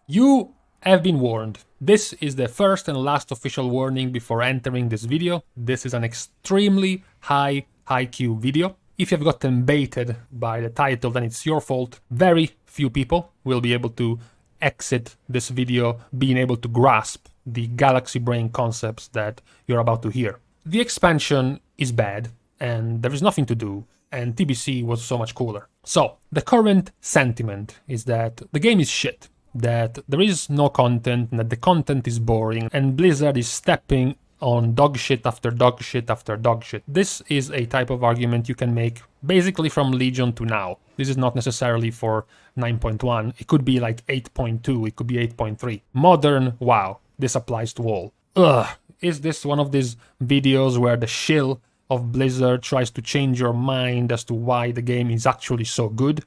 You have been warned. This is the first and last official warning before entering this video. This is an extremely high IQ video. If you've gotten baited by the title, then it's your fault. Very few people will be able to exit this video being able to grasp the galaxy brain concepts that you're about to hear. The expansion is bad, and there is nothing to do, and TBC was so much cooler. So, the current sentiment is that the game is shit, that there is no content, that the content is boring, and Blizzard is stepping on dog shit after dog shit after dog shit. This is a type of argument you can make basically from Legion to now. This is not necessarily for 9.1, it could be like 8.2, it could be 8.3. Modern WoW, this applies to all. Ugh, is this one of these videos where the shill of Blizzard tries to change your mind as to why the game is actually so good?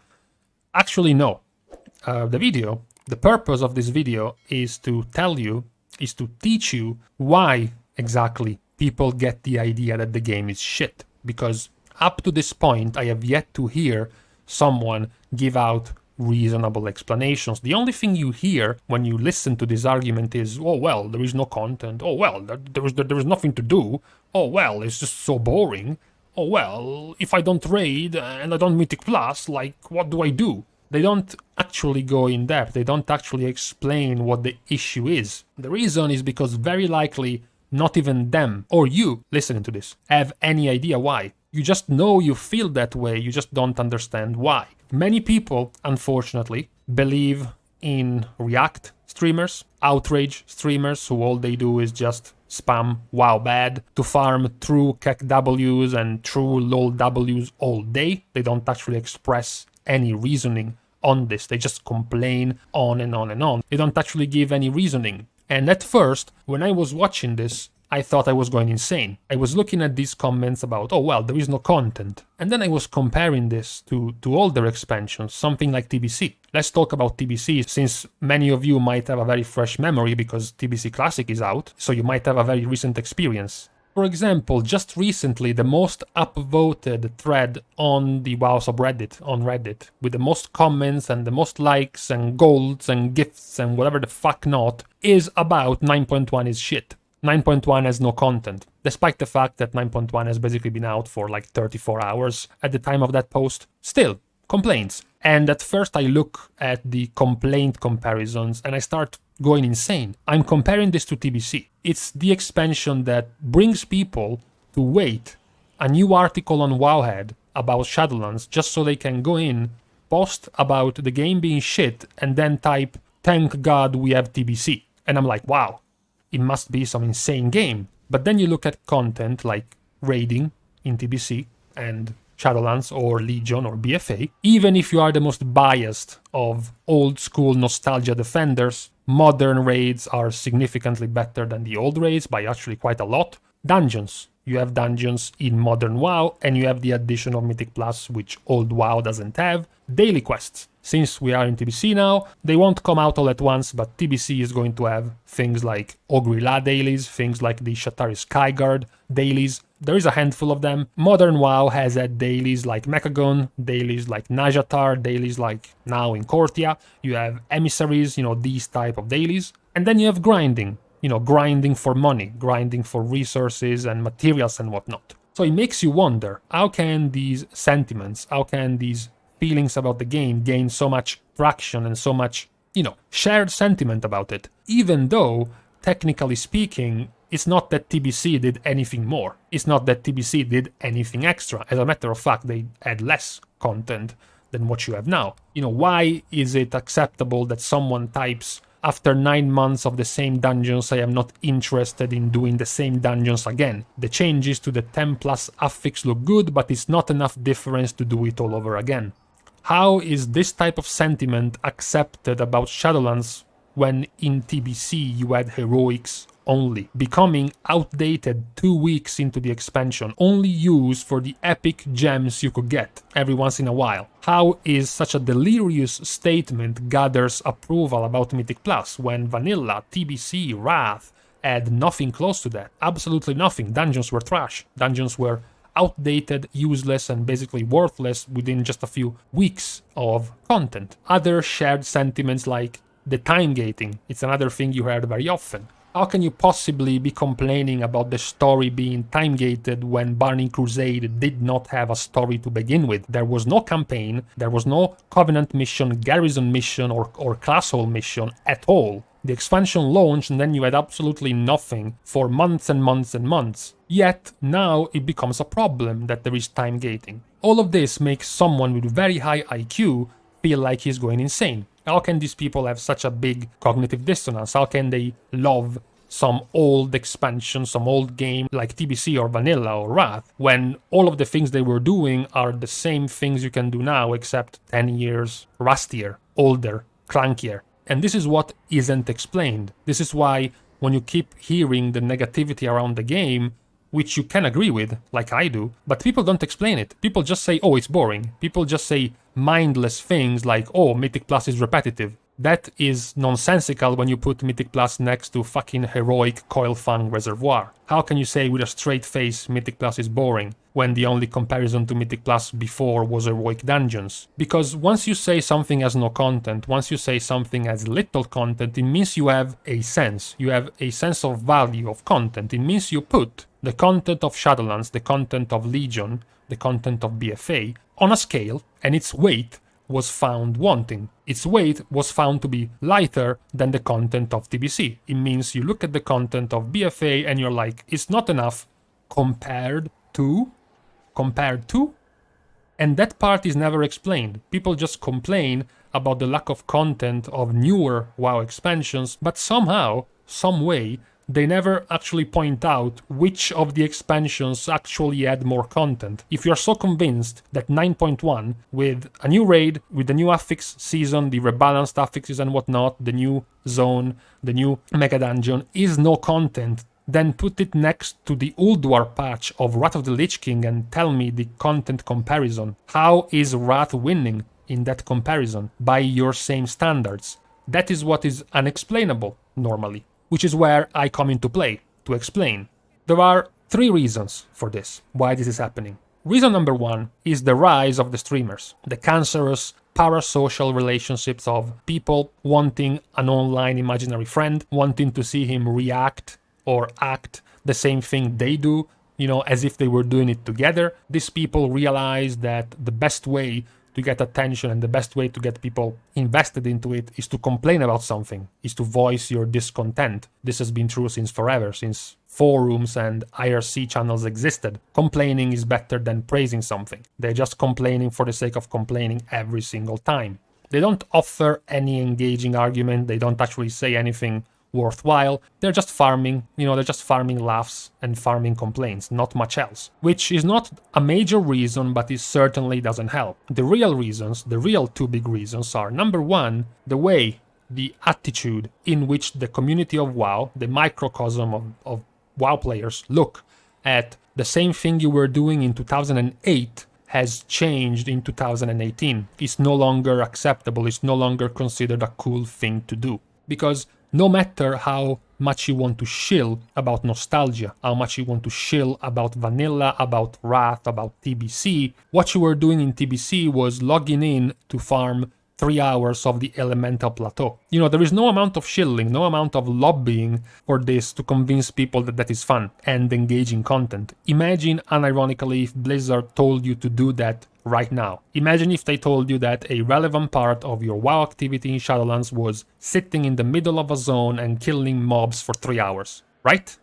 Actually, no. The purpose of this video is to teach you why exactly people get the idea that the game is shit. Because up to this point, I have yet to hear someone give out reasonable explanations. The only thing you hear when you listen to this argument is, oh well, there is no content. Oh well, there is nothing to do. Oh well, it's just so boring. Oh well, if I don't raid and I don't Mythic Plus, like, what do I do? They don't actually go in depth. They don't actually explain what the issue is. The reason is because very likely not even them or you listening to this have any idea why. You just know you feel that way, you just don't understand why. Many people, unfortunately, believe in React streamers, outrage streamers, who all they do is just spam WoW bad to farm true Kek Ws and true LOL Ws all day. They don't actually express any reasoning on this. They just complain on and on and on. They don't actually give any reasoning. And at first, when I was watching this, I thought I was going insane. I was looking at these comments about, oh well, there is no content. And then I was comparing this to older expansions, something like TBC. Let's talk about TBC, since many of you might have a very fresh memory because TBC Classic is out, so you might have a very recent experience. For example, just recently, the most upvoted thread on the WoW subreddit, on Reddit, with the most comments and the most likes and golds and gifts and whatever the fuck not, is about 9.1 is shit. 9.1 has no content, despite the fact that 9.1 has basically been out for like 34 hours at the time of that post. Still, complaints. And at first I look at the complaint comparisons and I start going insane. I'm comparing this to TBC. It's the expansion that brings people to wait a new article on Wowhead about Shadowlands just so they can go in, post about the game being shit, and then type, "Thank God we have TBC." And I'm like, wow, it must be some insane game. But then you look at content like raiding in TBC and Shadowlands or Legion or BFA. Even if you are the most biased of old school nostalgia defenders, modern raids are significantly better than the old raids by actually quite a lot. Dungeons. You have dungeons in modern WoW, and you have the addition of Mythic Plus, which old WoW doesn't have. Daily quests. Since we are in TBC now, they won't come out all at once, but TBC is going to have things like Ogrila dailies, things like the Shatari Skyguard dailies. There is a handful of them. Modern WoW has had dailies like Mechagon, dailies like Najatar, dailies like now in Kortia. You have emissaries, these type of dailies. And then you have grinding. Grinding for money, grinding for resources and materials and whatnot. So it makes you wonder, how can these sentiments, how can these feelings about the game gain so much traction and so much, shared sentiment about it? Even though, technically speaking, it's not that TBC did anything more. It's not that TBC did anything extra. As a matter of fact, they had less content than what you have now. Why is it acceptable that someone types, "After 9 months of the same dungeons, I am not interested in doing the same dungeons again. The changes to the 10 plus affix look good, but it's not enough difference to do it all over again"? How is this type of sentiment accepted about Shadowlands when in TBC you had heroics only, becoming outdated 2 weeks into the expansion, only used for the epic gems you could get every once in a while? How is such a delirious statement gathers approval about Mythic Plus when Vanilla, TBC, Wrath had nothing close to that? Absolutely nothing. Dungeons were trash. Dungeons were outdated, useless, and basically worthless within just a few weeks of content. Other shared sentiments like The time gating, it's another thing you heard very often. How can you possibly be complaining about the story being time gated when Burning Crusade did not have a story to begin with? There was no campaign, there was no Covenant mission, Garrison mission, or Classhole mission at all. The expansion launched and then you had absolutely nothing for months and months and months. Yet now it becomes a problem that there is time gating. All of this makes someone with very high IQ feel like he's going insane. How can these people have such a big cognitive dissonance? How can they love some old expansion, some old game like TBC or Vanilla or Wrath, when all of the things they were doing are the same things you can do now, except 10 years rustier, older, clunkier? And this is what isn't explained. This is why when you keep hearing the negativity around the game, which you can agree with, like I do, but people don't explain it. People just say, oh, it's boring. People just say mindless things like, oh, Mythic Plus is repetitive. That is nonsensical when you put Mythic Plus next to fucking heroic Coil Fang Reservoir. How can you say with a straight face Mythic Plus is boring when the only comparison to Mythic Plus before was heroic dungeons? Because once you say something has no content, once you say something has little content, it means you have a sense. You have a sense of value of content. It means you put the content of Shadowlands, the content of Legion, the content of BFA on a scale, and its weight was found wanting. Its weight was found to be lighter than the content of TBC. It means you look at the content of BFA and you're like, it's not enough compared to, and that part is never explained. People just complain about the lack of content of newer WoW expansions, but somehow, some way, they never actually point out which of the expansions actually add more content. If you're so convinced that 9.1, with a new raid, with the new affix season, the rebalanced affixes and whatnot, the new zone, the new mega dungeon, is no content, then put it next to the Ulduar patch of Wrath of the Lich King and tell me the content comparison. How is Wrath winning in that comparison by your same standards? That is what is unexplainable normally. Which is where I come into play, to explain. There are 3 reasons for this, why this is happening. Reason number 1 is the rise of the streamers, the cancerous, parasocial relationships of people wanting an online imaginary friend, wanting to see him react or act the same thing they do, as if they were doing it together. These people realize that the best way to get attention and the best way to get people invested into it is to complain about something, is to voice your discontent. This has been true since forever, since forums and IRC channels existed. Complaining is better than praising something. They're just complaining for the sake of complaining every single time. They don't offer any engaging argument, they don't actually say anything worthwhile. They're just farming, they're just farming laughs and farming complaints, not much else. Which is not a major reason, but it certainly doesn't help. The real reasons, the real 2 big reasons are, number 1, the way, the attitude in which the community of WoW, the microcosm of WoW players, look at the same thing you were doing in 2008 has changed in 2018. It's no longer acceptable, it's no longer considered a cool thing to do. Because no matter how much you want to shill about nostalgia, how much you want to shill about Vanilla, about Wrath, about TBC, what you were doing in TBC was logging in to farm 3 hours of the Elemental Plateau. There is no amount of shilling, no amount of lobbying for this to convince people that that is fun and engaging content. Imagine, unironically, if Blizzard told you to do that right now. Imagine if they told you that a relevant part of your WoW activity in Shadowlands was sitting in the middle of a zone and killing mobs for 3 hours. Right?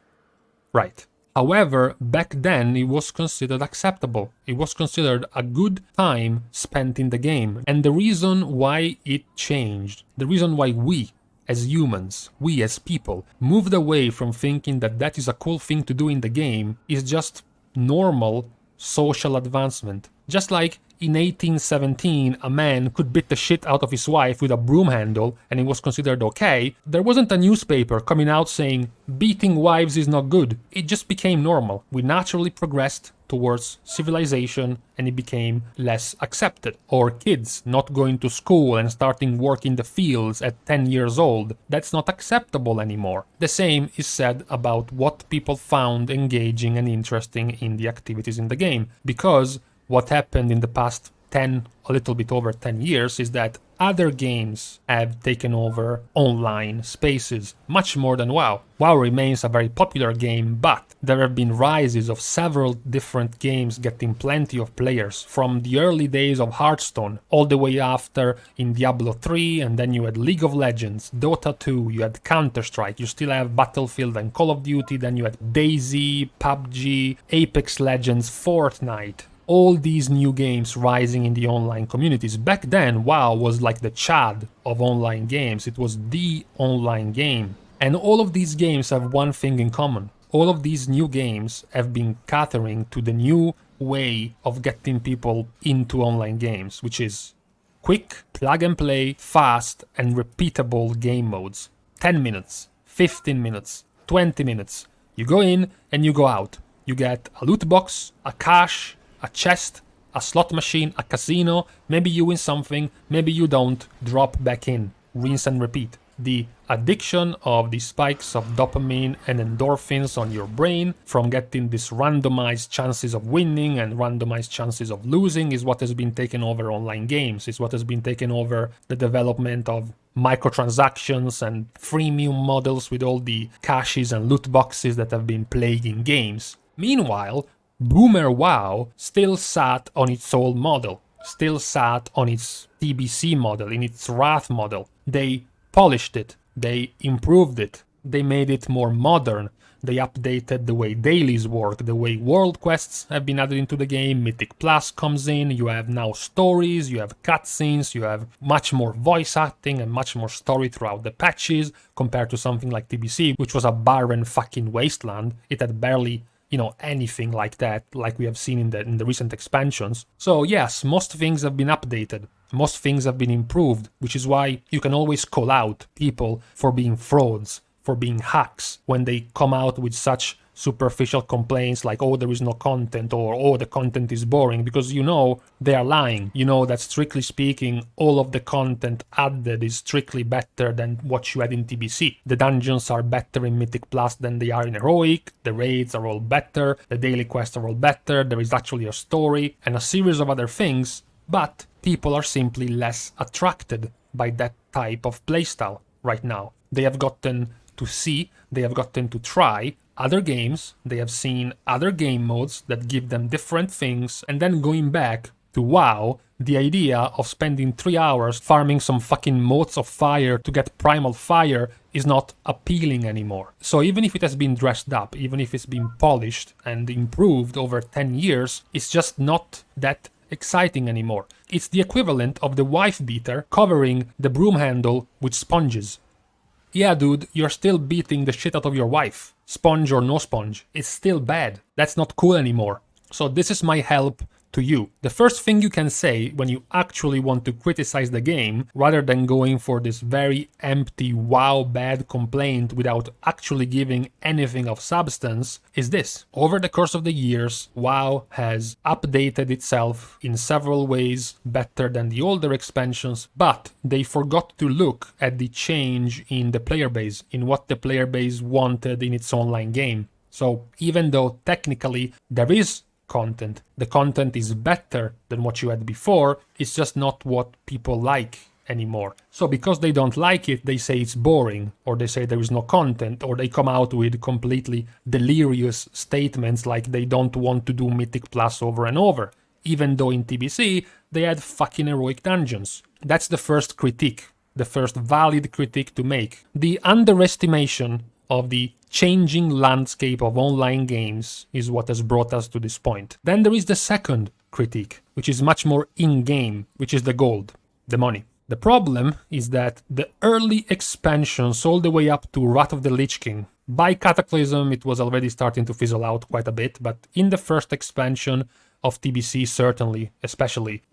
Right. However, back then it was considered acceptable. It was considered a good time spent in the game. And the reason why it changed, the reason why we as humans, we as people, moved away from thinking that that is a cool thing to do in the game is just normal social advancement. Just like in 1817 a man could beat the shit out of his wife with a broom handle and it was considered okay, there wasn't a newspaper coming out saying beating wives is not good. It just became normal. We naturally progressed towards civilization and it became less accepted. Or kids not going to school and starting work in the fields at 10 years old. That's not acceptable anymore. The same is said about what people found engaging and interesting in the activities in the game. Because what happened in the past 10, a little bit over 10 years is that other games have taken over online spaces, much more than WoW. WoW remains a very popular game, but there have been rises of several different games getting plenty of players, from the early days of Hearthstone, all the way after in Diablo 3, and then you had League of Legends, Dota 2, you had Counter-Strike, you still have Battlefield and Call of Duty, then you had DayZ, PUBG, Apex Legends, Fortnite. All these new games rising in the online communities. Back then, WoW was like the Chad of online games. It was the online game. And all of these games have one thing in common. All of these new games have been catering to the new way of getting people into online games, which is quick, plug and play, fast, and repeatable game modes. 10 minutes, 15 minutes, 20 minutes. You go in and you go out. You get a loot box, a cache, a chest, a slot machine, a casino, maybe you win something, maybe you don't, drop back in, rinse and repeat. The addiction of the spikes of dopamine and endorphins on your brain from getting these randomized chances of winning and randomized chances of losing is what has been taken over online games, is what has been taken over the development of microtransactions and freemium models with all the caches and loot boxes that have been plaguing games. Meanwhile, Boomer WoW still sat on its old model, still sat on its TBC model, in its Wrath model. They polished it, they improved it, they made it more modern, they updated the way dailies work, the way world quests have been added into the game, Mythic Plus comes in, you have now stories, you have cutscenes, you have much more voice acting and much more story throughout the patches, compared to something like TBC, which was a barren fucking wasteland. It had barely anything like that, like we have seen in the recent expansions. So yes, most things have been updated, most things have been improved, which is why you can always call out people for being frauds, for being hacks, when they come out with such superficial complaints like, oh, there is no content, or oh, the content is boring, because they are lying. That strictly speaking, all of the content added is strictly better than what you had in TBC. The dungeons are better in Mythic Plus than they are in Heroic, the raids are all better, the daily quests are all better, there is actually a story and a series of other things, but people are simply less attracted by that type of playstyle right now. They have gotten to see, they have gotten to try other games, they have seen other game modes that give them different things, and then going back to WoW, the idea of spending 3 hours farming some fucking motes of fire to get primal fire is not appealing anymore. So even if it has been dressed up, even if it's been polished and improved over 10 years, it's just not that exciting anymore. It's the equivalent of the wife beater covering the broom handle with sponges. Yeah, dude, you're still beating the shit out of your wife. Sponge or no sponge. It's still bad. That's not cool anymore. So this is my help to you. The first thing you can say when you actually want to criticize the game, rather than going for this very empty wow bad complaint without actually giving anything of substance, is this. Over the course of the years, WoW has updated itself in several ways better than the older expansions, but they forgot to look at the change in the player base, in what the player base wanted in its online game. So even though technically there is content, the content is better than what you had before, it's just not what people like anymore. So because they don't like it, they say it's boring, or they say there is no content, or they come out with completely delirious statements like they don't want to do Mythic Plus over and over, even though in TBC they had fucking heroic dungeons. That's the first critique, the first valid critique to make. The underestimation of the changing landscape of online games is what has brought us to this point. Then there is the second critique, which is much more in-game, which is the gold, the money. The problem is that the early expansions all the way up to Wrath of the Lich King, by Cataclysm it was already starting to fizzle out quite a bit, but in the first expansion of TBC certainly, especially,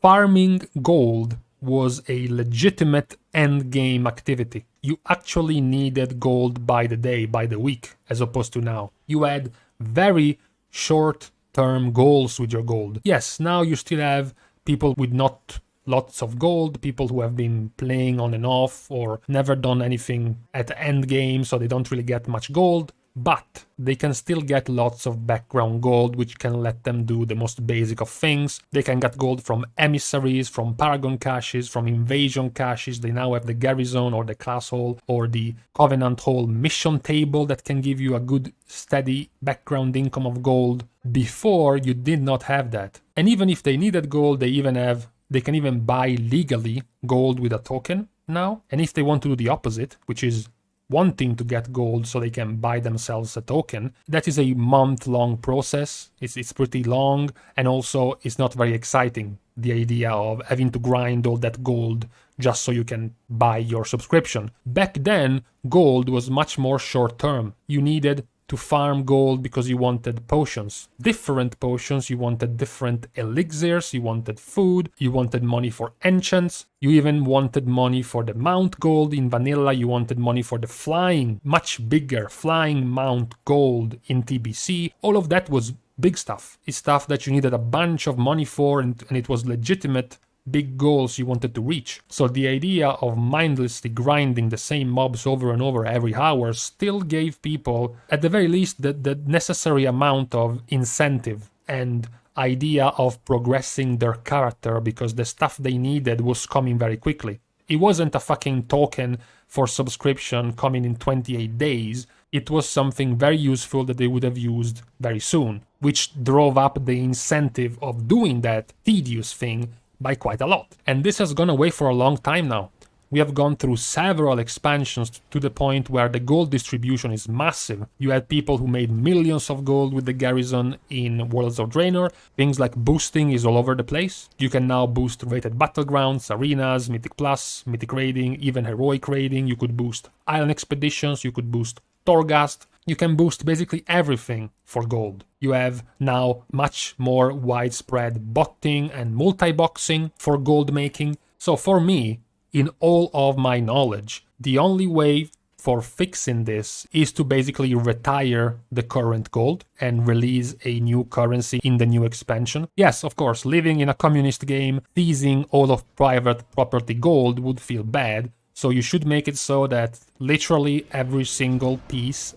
farming gold was a legitimate endgame activity. You actually needed gold by the day, by the week, as opposed to now. You had very short-term goals with your gold. Yes, now you still have people with not lots of gold, people who have been playing on and off or never done anything at the end game, so they don't really get much gold. but they can still get lots of background gold, which can let them do the most basic of things. They can get gold from emissaries, from paragon caches, from invasion caches. They now have the garrison or the class hall or the covenant hall mission table that can give you a good steady background income of gold. Before, you did not have that. And even if they needed gold, they can even buy legally gold with a token now. And if they want to do the opposite, which is wanting to get gold so they can buy themselves a token, that is a month-long process. It's pretty long, and also it's not very exciting, the idea of having to grind all that gold just so you can buy your subscription. Back then, gold was much more short-term. You needed to farm gold because you wanted potions. Different potions, you wanted different elixirs, you wanted food, you wanted money for enchants, you even wanted money for the mount gold in vanilla, you wanted money for the flying, much bigger flying mount gold in TBC. All of that was big stuff. It's stuff that you needed a bunch of money for, and it was legitimate big goals you wanted to reach. So the idea of mindlessly grinding the same mobs over and over every hour still gave people, at the very least, the necessary amount of incentive and idea of progressing their character, because the stuff they needed was coming very quickly. It wasn't a fucking token for subscription coming in 28 days. It was something very useful that they would have used very soon, which drove up the incentive of doing that tedious thing by quite a lot. And this has gone away for a long time now. We have gone through several expansions to the point where the gold distribution is massive. You had people who made millions of gold with the garrison in Worlds of Draenor. Things like boosting is all over the place. You can now boost rated battlegrounds, arenas, Mythic Plus, Mythic raiding, even Heroic raiding. You could boost island expeditions, you could boost Torghast. You can boost basically everything for gold. You have now much more widespread botting and multi-boxing for gold making. So for me, in all of my knowledge, the only way for fixing this is to basically retire the current gold and release a new currency in the new expansion. Yes, of course, living in a communist game, seizing all of private property gold would feel bad. So you should make it so that literally every single piece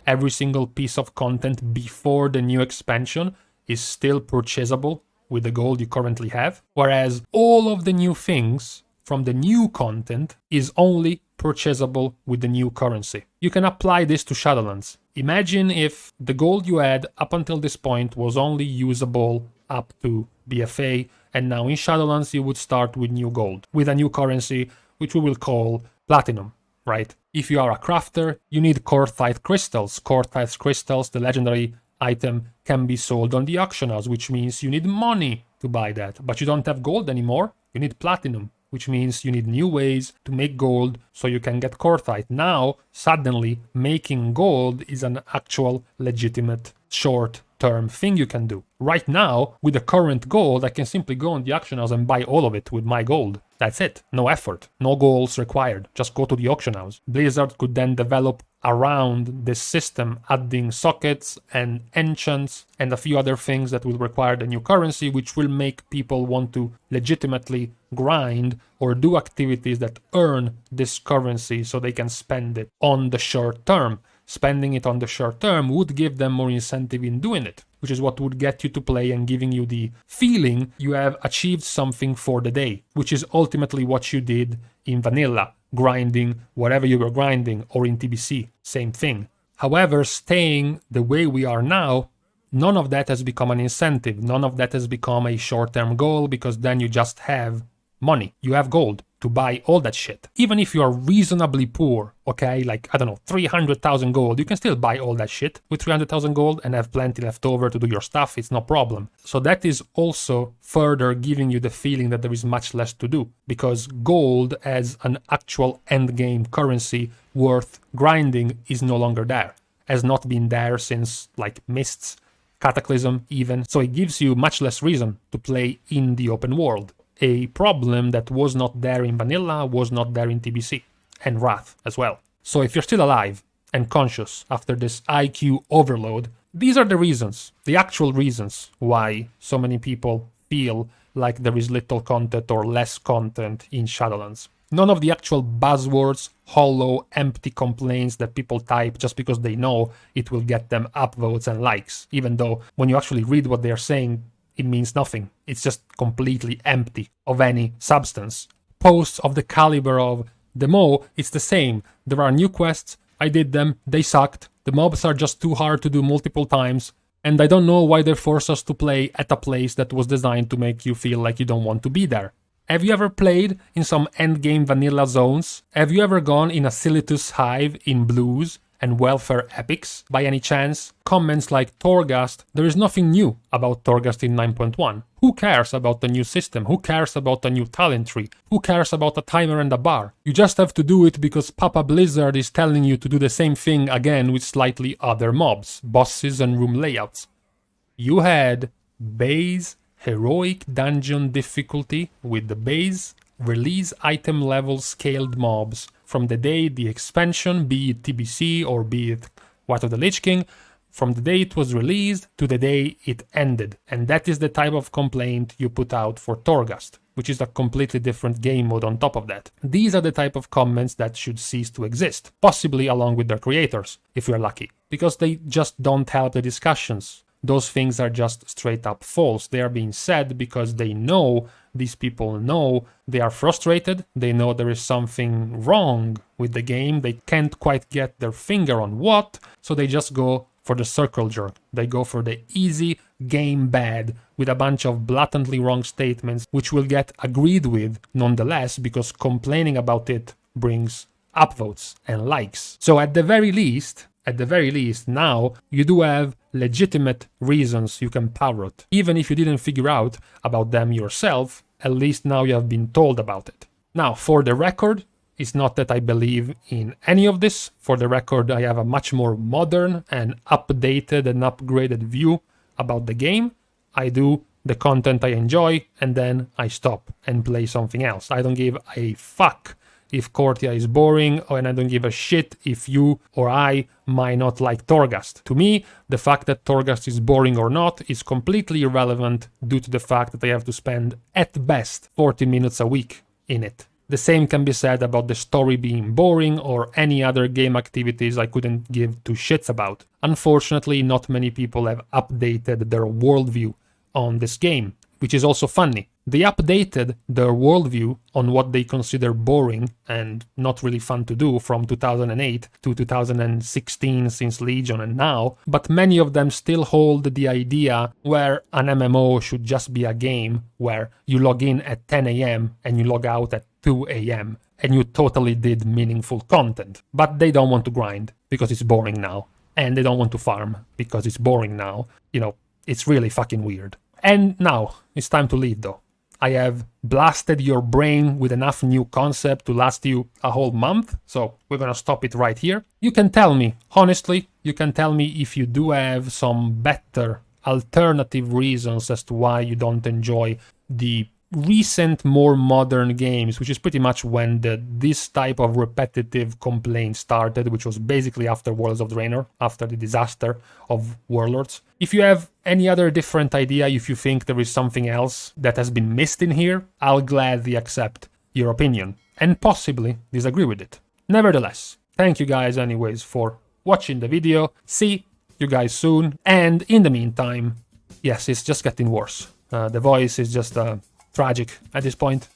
of content before the new expansion is still purchasable with the gold you currently have. Whereas all of the new things from the new content is only purchasable with the new currency. You can apply this to Shadowlands. Imagine if the gold you had up until this point was only usable up to BFA, and now in Shadowlands you would start with new gold, with a new currency, which we will call platinum, right? If you are a crafter, you need Korthite crystals. Korthite crystals, the legendary item, can be sold on the auction house, which means you need money to buy that. But you don't have gold anymore, you need platinum, which means you need new ways to make gold so you can get Korthite. Now, suddenly, making gold is an actual legitimate short-term thing you can do. Right now, with the current gold, I can simply go on the auction house and buy all of it with my gold. That's it. No effort. No goals required. Just go to the auction house. Blizzard could then develop around this system, adding sockets and enchants and a few other things that will require the new currency, which will make people want to legitimately grind or do activities that earn this currency so they can spend it on the short term. Spending it on the short term would give them more incentive in doing it, which is what would get you to play and giving you the feeling you have achieved something for the day, which is ultimately what you did in vanilla, grinding whatever you were grinding, or in TBC, same thing. However, staying the way we are now, none of that has become an incentive, none of that has become a short-term goal, because then you just have money, you have gold to buy all that shit. Even if you are reasonably poor, okay, like, I don't know, 300,000 gold, you can still buy all that shit with 300,000 gold and have plenty left over to do your stuff, it's no problem. So that is also further giving you the feeling that there is much less to do, because gold as an actual endgame currency worth grinding is no longer there. Has not been there since, like, Mists, Cataclysm even, so it gives you much less reason to play in the open world. A problem that was not there in vanilla, was not there in TBC, and Wrath as well. So if you're still alive and conscious after this IQ overload, these are the reasons, the actual reasons why so many people feel like there is little content or less content in Shadowlands. None of the actual buzzwords, hollow, empty complaints that people type just because they know it will get them upvotes and likes, even though when you actually read what they're saying, it means nothing. It's just completely empty of any substance. Posts of the caliber of the MO, it's the same. There are new quests, I did them, they sucked, the mobs are just too hard to do multiple times, and I don't know why they force us to play at a place that was designed to make you feel like you don't want to be there. Have you ever played in some endgame vanilla zones? Have you ever gone in a Silithus hive in blues and welfare epics by any chance? Comments like Torghast, there is nothing new about Torghast in 9.1. Who cares about the new system? Who cares about the new talent tree? Who cares about a timer and a bar? You just have to do it because Papa Blizzard is telling you to do the same thing again with slightly other mobs, bosses and room layouts. You had base heroic dungeon difficulty with the base release item level scaled mobs from the day the expansion, be it TBC or be it What of the Lich King, from the day it was released to the day it ended. And that is the type of complaint you put out for Torghast, which is a completely different game mode on top of that. These are the type of comments that should cease to exist, possibly along with their creators, if we're lucky, because they just don't help the discussions. Those things are just straight up false. They are being said because they know, these people know, they are frustrated, they know there is something wrong with the game, they can't quite get their finger on what, so they just go for the circle jerk. They go for the easy game bad with a bunch of blatantly wrong statements, which will get agreed with nonetheless because complaining about it brings upvotes and likes. So at the very least, now you do have legitimate reasons you can parrot. Even if you didn't figure out about them yourself, at least now you have been told about it. Now, for the record, it's not that I believe in any of this. For the record, I have a much more modern and updated and upgraded view about the game. I do the content I enjoy and then I stop and play something else. I don't give a fuck if Cortia is boring, and I don't give a shit if you or I might not like Torghast. To me, the fact that Torghast is boring or not is completely irrelevant due to the fact that I have to spend, at best, 40 minutes a week in it. The same can be said about the story being boring or any other game activities I couldn't give two shits about. Unfortunately, not many people have updated their worldview on this game, which is also funny. They updated their worldview on what they consider boring and not really fun to do from 2008 to 2016 since Legion and now, but many of them still hold the idea where an MMO should just be a game where you log in at 10 AM and you log out at 2 AM and you totally did meaningful content. But they don't want to grind because it's boring now, and they don't want to farm because it's boring now. You know, it's really fucking weird. And now, it's time to leave though. I have blasted your brain with enough new concept to last you a whole month, so we're gonna stop it right here. You can tell me, honestly, you can tell me if you do have some better alternative reasons as to why you don't enjoy the recent, more modern games, which is pretty much when this type of repetitive complaint started, which was basically after Worlds of Draenor, after the disaster of Warlords. If you have any other different idea, if you think there is something else that has been missed in here, I'll gladly accept your opinion and possibly disagree with it. Nevertheless, thank you guys anyways for watching the video. See you guys soon. And in the meantime, yes, it's just getting worse. The voice is just tragic at this point.